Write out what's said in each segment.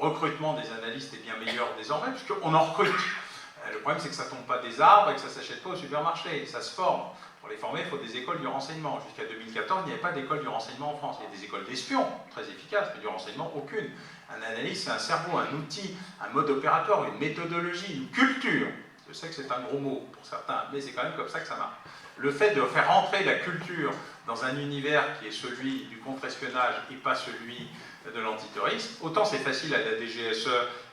recrutement des analystes est bien meilleur désormais, puisqu'on en recrute. Le problème, c'est que ça ne tombe pas des arbres et que ça ne s'achète pas au supermarché, ça se forme. Pour les former, il faut des écoles du renseignement. Jusqu'à 2014, il n'y avait pas d'école du renseignement en France. Il y a des écoles d'espions, très efficaces, mais du renseignement, aucune. Un analyste, c'est un cerveau, un outil, un mode opératoire, une méthodologie, une culture. Je sais que c'est un gros mot pour certains, mais c'est quand même comme ça que ça marche. Le fait de faire rentrer la culture dans un univers qui est celui du contre-espionnage et pas celui de l'antiterrorisme, autant c'est facile à la DGSE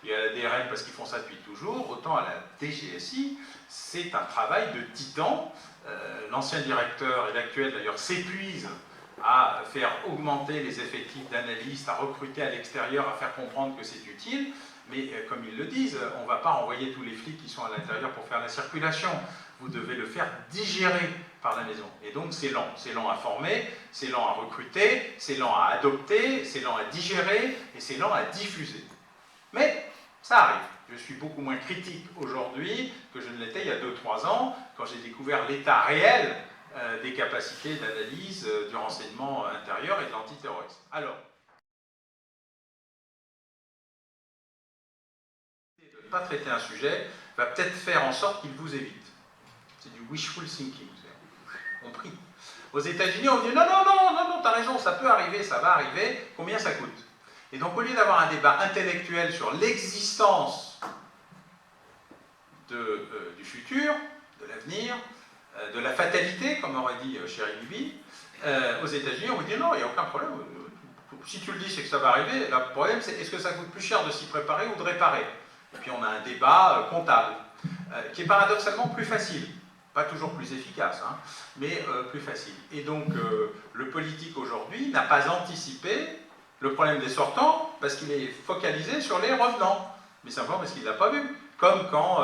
et à la DRM parce qu'ils font ça depuis toujours, autant à la DGSI, c'est un travail de titan. L'ancien directeur et l'actuel d'ailleurs s'épuisent à faire augmenter les effectifs d'analystes, à recruter à l'extérieur, à faire comprendre que c'est utile, mais comme ils le disent, on ne va pas envoyer tous les flics qui sont à l'intérieur pour faire la circulation. Vous devez le faire digérer par la maison. Et donc c'est lent à former, c'est lent à recruter, c'est lent à adopter, c'est lent à digérer, et c'est lent à diffuser. Mais ça arrive. Je suis beaucoup moins critique aujourd'hui que je ne l'étais il y a 2-3 ans, quand j'ai découvert l'état réel des capacités d'analyse du renseignement intérieur et de l'antiterrorisme. Alors, de ne pas traiter un sujet va peut-être faire en sorte qu'il vous évite. C'est du wishful thinking, on prie. Aux États-Unis, on dit non, t'as raison, ça peut arriver, ça va arriver, combien ça coûte? Et donc, au lieu d'avoir un débat intellectuel sur l'existence du futur, de l'avenir, de la fatalité, comme aurait dit Sherry Libby, aux États-Unis, on vous dit non, il n'y a aucun problème. Si tu le dis, c'est que ça va arriver. Le problème, c'est est-ce que ça coûte plus cher de s'y préparer ou de réparer? Et puis on a un débat comptable, qui est paradoxalement plus facile. Pas toujours plus efficace, hein, mais plus facile. Et donc, le politique aujourd'hui n'a pas anticipé le problème des sortants parce qu'il est focalisé sur les revenants, mais simplement parce qu'il ne l'a pas vu. Comme quand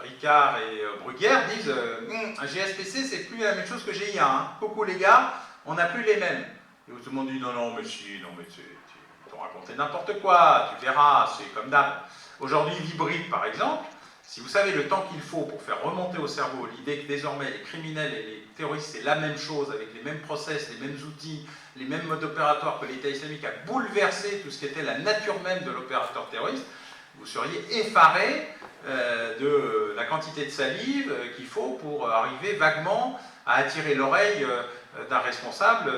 Ricard et Bruguière disent un GSPC, c'est plus la même chose que GIA. Hein. Coucou les gars, on n'a plus les mêmes. Et où tout le monde dit non, mais si, non, mais ils t'ont raconté n'importe quoi, tu verras, c'est comme d'hab. Aujourd'hui, l'hybride, par exemple, si vous savez le temps qu'il faut pour faire remonter au cerveau l'idée que désormais les criminels et les terroristes c'est la même chose, avec les mêmes process, les mêmes outils, les mêmes modes opératoires, que l'État islamique a bouleversé tout ce qui était la nature même de l'opérateur terroriste, vous seriez effaré de la quantité de salive qu'il faut pour arriver vaguement à attirer l'oreille d'un responsable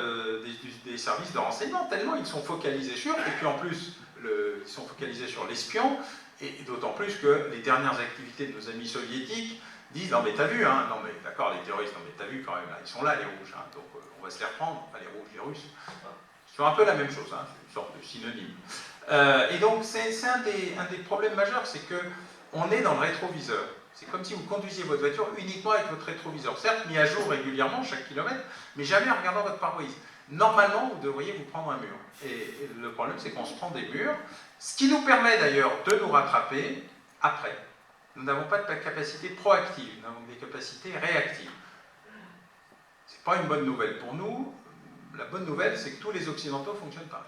des services de renseignement, tellement ils sont focalisés sur, et puis en plus, ils sont focalisés sur l'espion, et d'autant plus que les dernières activités de nos amis soviétiques disent non mais t'as vu, hein, non mais d'accord les terroristes, non mais t'as vu quand même, là, ils sont là les rouges, hein, donc on va se les reprendre, enfin les rouges, les russes, c'est un peu la même chose, hein, c'est une sorte de synonyme. Et donc c'est un des problèmes majeurs, c'est qu'on est dans le rétroviseur. C'est comme si vous conduisiez votre voiture uniquement avec votre rétroviseur, certes mis à jour régulièrement chaque kilomètre, mais jamais en regardant votre pare-brise. Normalement, vous devriez vous prendre un mur. Et le problème, c'est qu'on se prend des murs, ce qui nous permet d'ailleurs de nous rattraper après. Nous n'avons pas de capacité proactive, nous avons des capacités réactives. Ce n'est pas une bonne nouvelle pour nous. La bonne nouvelle, c'est que tous les Occidentaux fonctionnent pareil.